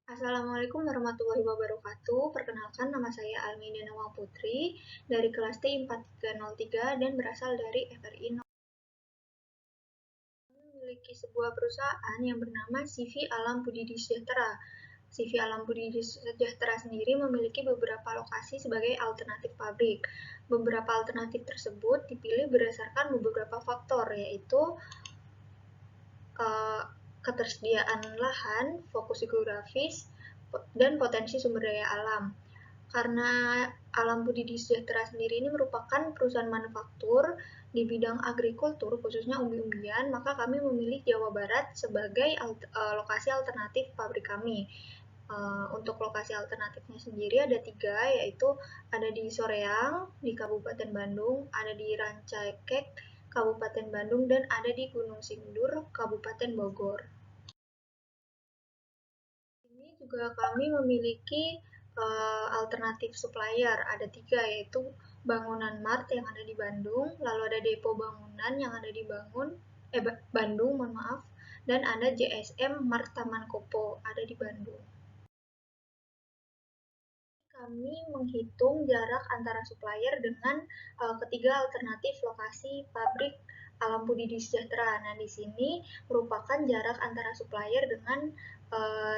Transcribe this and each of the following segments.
Assalamualaikum warahmatullahi wabarakatuh. Perkenalkan, nama saya Almina Nawang Putri dari kelas T4303 dan berasal dari FRI. Memiliki sebuah perusahaan yang bernama CV Alam Budidaya Sejahtera. CV Alam Budidaya Sejahtera sendiri memiliki beberapa lokasi sebagai alternatif pabrik. Beberapa alternatif tersebut dipilih berdasarkan beberapa faktor, yaitu uh, ketersediaan lahan, fokus geografis, dan potensi sumber daya alam. Karena Alam Budidaya Sejahtera sendiri ini merupakan perusahaan manufaktur di bidang agrikultur, khususnya umbi-umbian, maka kami memilih Jawa Barat sebagai lokasi alternatif pabrik kami. Untuk lokasi alternatifnya sendiri ada 3, yaitu ada di Soreang, di Kabupaten Bandung, ada di Rancaikek, Kabupaten Bandung, dan ada di Gunung Sindur, Kabupaten Bogor. Ini juga kami memiliki alternatif supplier, ada 3, yaitu Bangunan Mart yang ada di Bandung, lalu ada Depo Bangunan yang ada di Bandung, mohon maaf, dan ada JSM Mart Taman Kopo ada di Bandung. Kami menghitung jarak antara supplier dengan ketiga alternatif lokasi pabrik Alam Budidaya Sejahtera. Nah, di sini merupakan jarak antara supplier dengan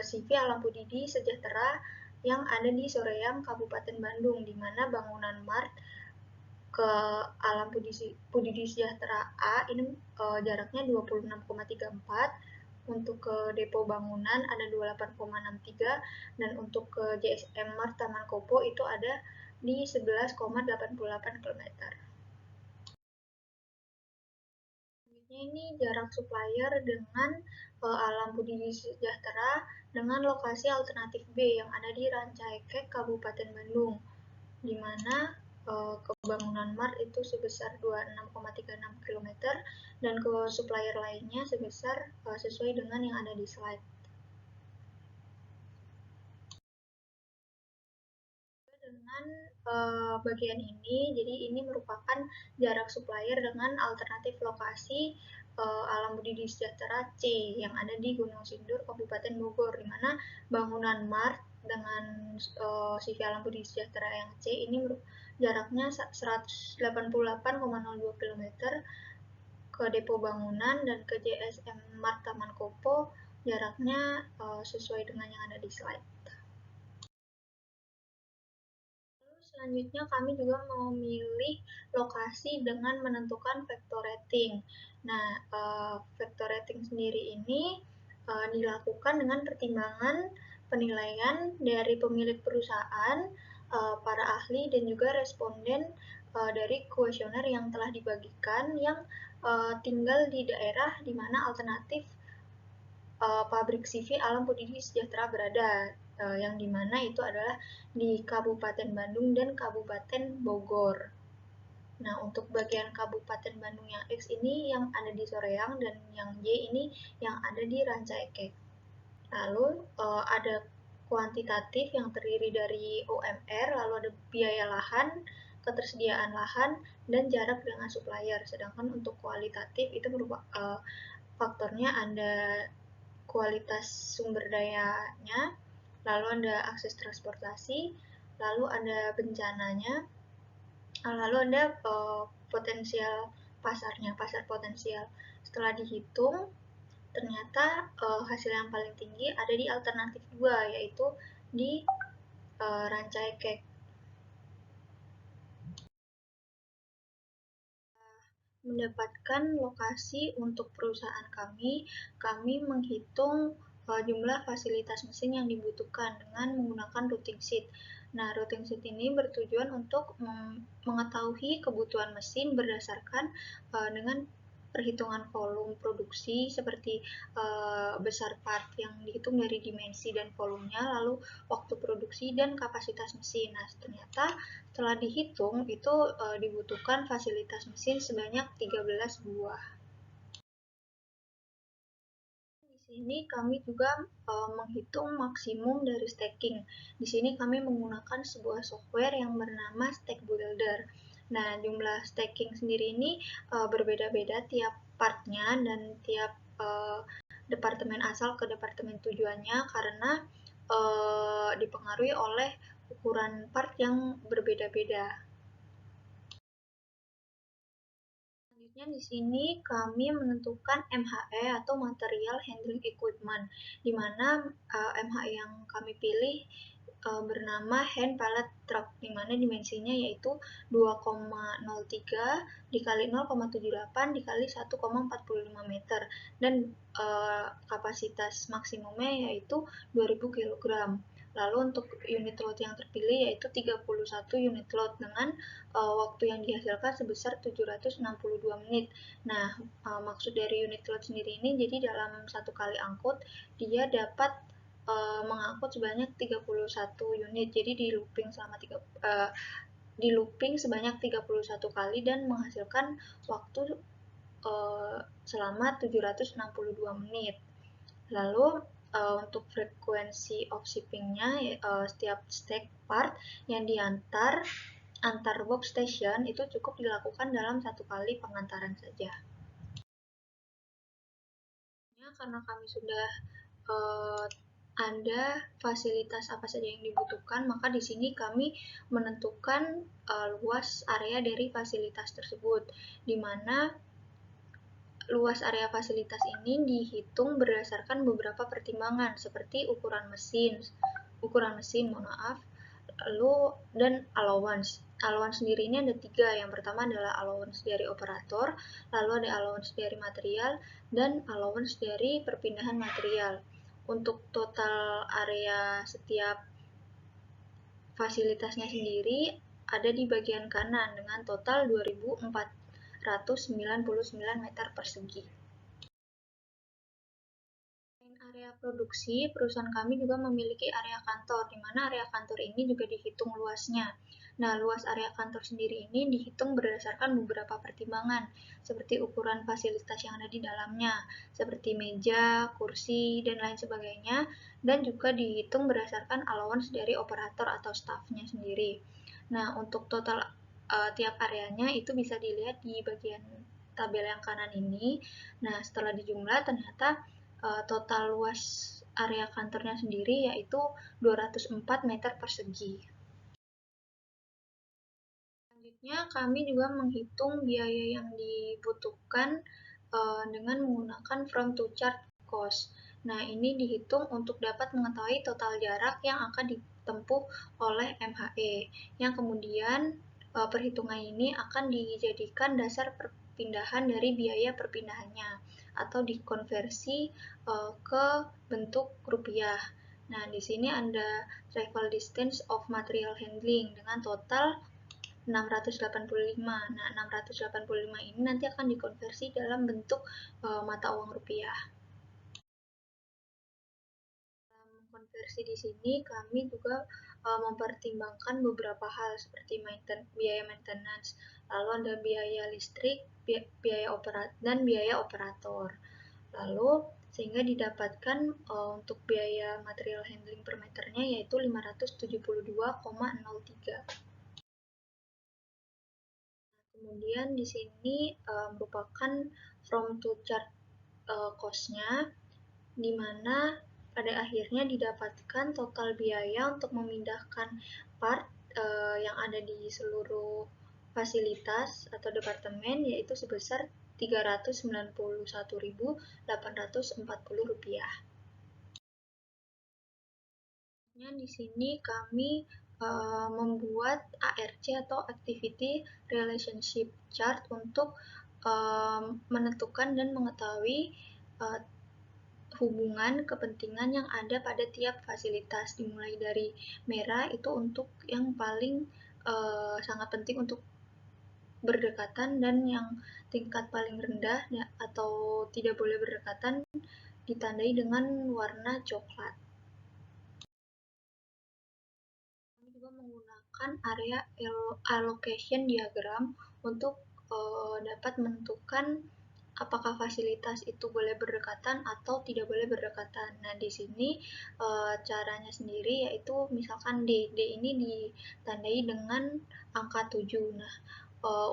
CV Alam Budidaya Sejahtera yang ada di Soreang, Kabupaten Bandung, di mana bangunan Mart ke Alam Budidaya Sejahtera A ini jaraknya 26,34, untuk ke Depo Bangunan ada 28,63, dan untuk ke JSM Mart Taman Kopo itu ada di 11,88 km. Selanjutnya ini jarak supplier dengan Alam Budidaya Sejahtera dengan lokasi alternatif B yang ada di Rancaikek, Kabupaten Bandung, di mana ke Bangunan Mart itu sebesar 26,36 km dan ke supplier lainnya sebesar sesuai dengan yang ada di slide. Dengan bagian ini, jadi ini merupakan jarak supplier dengan alternatif lokasi Alam Budidaya Sejahtera C yang ada di Gunung Sindur, Kabupaten Bogor, di mana bangunan Mart dengan CV Alam Budidaya Sejahtera yang C ini jaraknya 188,02 km ke Depo Bangunan, dan ke JSM Mart Taman Kopo jaraknya sesuai dengan yang ada di slide. Selanjutnya kami juga memilih lokasi dengan menentukan vector rating. Nah, vector rating sendiri ini dilakukan dengan pertimbangan penilaian dari pemilik perusahaan, para ahli, dan juga responden dari kuesioner yang telah dibagikan yang tinggal di daerah di mana alternatif pabrik CV Alam Budidaya Sejahtera berada, yang dimana itu adalah di Kabupaten Bandung dan Kabupaten Bogor. Nah, untuk bagian Kabupaten Bandung yang X ini yang ada di Soreang, dan yang Y ini yang ada di Rancaikek. Lalu ada kuantitatif yang terdiri dari UMR, lalu ada biaya lahan, ketersediaan lahan, dan jarak dengan supplier. Sedangkan untuk kualitatif itu merupakan faktornya ada kualitas sumber dayanya, lalu ada akses transportasi, lalu ada bencananya, lalu ada potensial pasarnya, pasar potensial. Setelah dihitung, ternyata hasil yang paling tinggi ada di alternatif 2, yaitu di Rancaikek. Mendapatkan lokasi untuk perusahaan kami menghitung jumlah fasilitas mesin yang dibutuhkan dengan menggunakan routing sheet. Nah, routing sheet ini bertujuan untuk mengetahui kebutuhan mesin berdasarkan dengan perhitungan volume produksi, seperti besar part yang dihitung dari dimensi dan volumenya, lalu waktu produksi dan kapasitas mesin. Nah, ternyata setelah dihitung itu dibutuhkan fasilitas mesin sebanyak 13 buah. Di sini kami juga menghitung maksimum dari stacking. Di sini kami menggunakan sebuah software yang bernama Stack Builder. Nah, jumlah stacking sendiri ini berbeda-beda tiap partnya dan tiap departemen asal ke departemen tujuannya, karena dipengaruhi oleh ukuran part yang berbeda-beda. Selanjutnya di sini kami menentukan MHE atau Material Handling Equipment, di mana MHE yang kami pilih bernama Hand Pallet Truck, di mana dimensinya yaitu 2,03 dikali 0,78 dikali 1,45 meter dan kapasitas maksimumnya yaitu 2000 kg. Lalu untuk unit load yang terpilih yaitu 31 unit load dengan waktu yang dihasilkan sebesar 762 menit. Nah, maksud dari unit load sendiri ini, jadi dalam satu kali angkut, dia dapat mengangkut sebanyak 31 unit. Jadi di looping sebanyak 31 kali dan menghasilkan waktu selama 762 menit. Lalu untuk frekuensi of shipping-nya setiap stack part yang diantar antar workstation itu cukup dilakukan dalam satu kali pengantaran saja. Karena kami sudah ada fasilitas apa saja yang dibutuhkan, maka di sini kami menentukan luas area dari fasilitas tersebut, di mana luas area fasilitas ini dihitung berdasarkan beberapa pertimbangan seperti ukuran mesin, mohon maaf, lalu dan allowance. Allowance sendiri ini ada 3. Yang pertama adalah allowance dari operator, lalu ada allowance dari material, dan allowance dari perpindahan material. Untuk total area setiap fasilitasnya sendiri ada di bagian kanan dengan total 2.499 meter persegi. Selain area produksi, perusahaan kami juga memiliki area kantor, di mana area kantor ini juga dihitung luasnya. Nah, luas area kantor sendiri ini dihitung berdasarkan beberapa pertimbangan, seperti ukuran fasilitas yang ada di dalamnya, seperti meja, kursi, dan lain sebagainya, dan juga dihitung berdasarkan allowance dari operator atau staffnya sendiri. Nah, untuk total tiap areanya itu bisa dilihat di bagian tabel yang kanan ini. Nah, setelah dijumlah ternyata total luas area kantornya sendiri yaitu 204 meter persegi. Selanjutnya, kami juga menghitung biaya yang dibutuhkan dengan menggunakan from to chart cost. Nah, ini dihitung untuk dapat mengetahui total jarak yang akan ditempuh oleh MHE, yang kemudian perhitungan ini akan dijadikan dasar perpindahan dari biaya perpindahannya atau dikonversi ke bentuk rupiah. Nah, di sini ada travel distance of material handling dengan total 685. Nah, 685 ini nanti akan dikonversi dalam bentuk mata uang rupiah. Dalam konversi di sini kami juga mempertimbangkan beberapa hal seperti biaya maintenance, lalu ada biaya listrik, biaya dan biaya operator. Lalu sehingga didapatkan untuk biaya material handling per meternya yaitu 572,03. Kemudian di sini merupakan from to chart cost-nya, di mana pada akhirnya didapatkan total biaya untuk memindahkan part yang ada di seluruh fasilitas atau departemen yaitu sebesar Rp391.840. Di sini kami membuat ARC atau Activity Relationship Chart untuk menentukan dan mengetahui hubungan kepentingan yang ada pada tiap fasilitas, dimulai dari merah itu untuk yang paling sangat penting untuk berdekatan dan yang tingkat paling rendah atau tidak boleh berdekatan ditandai dengan warna coklat. Kami juga menggunakan area allocation diagram untuk dapat menentukan apakah fasilitas itu boleh berdekatan atau tidak boleh berdekatan. Nah, di sini caranya sendiri yaitu misalkan D ini ditandai dengan angka 7. Nah,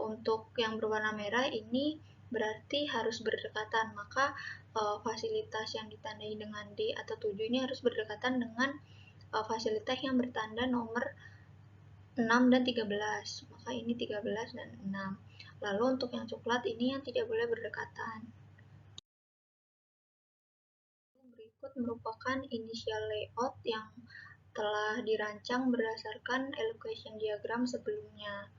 untuk yang berwarna merah ini berarti harus berdekatan, maka fasilitas yang ditandai dengan D atau 7 ini harus berdekatan dengan fasilitas yang bertanda nomor 6 dan 13. Maka ini 13 dan 6. Lalu untuk yang coklat ini yang tidak boleh berdekatan. Berikut merupakan initial layout yang telah dirancang berdasarkan allocation diagram sebelumnya.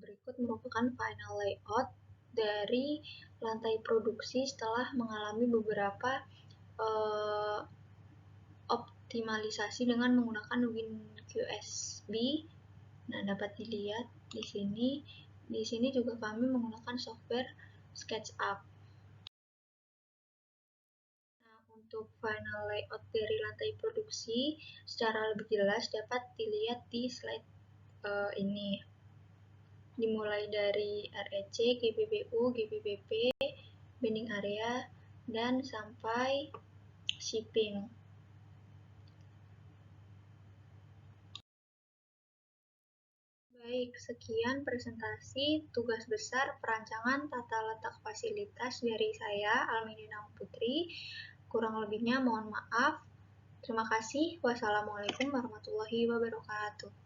Berikut merupakan final layout dari lantai produksi setelah mengalami beberapa optimalisasi dengan menggunakan WinQSB. Nah, dapat dilihat di sini. Di sini juga kami menggunakan software SketchUp. Nah, untuk final layout dari lantai produksi secara lebih jelas dapat dilihat di slide ini. Dimulai dari REC, GBBU, GBBP, bending area, dan sampai shipping. Baik, sekian presentasi tugas besar perancangan tata letak fasilitas dari saya, Almedina Putri. Kurang lebihnya mohon maaf. Terima kasih. Wassalamualaikum warahmatullahi wabarakatuh.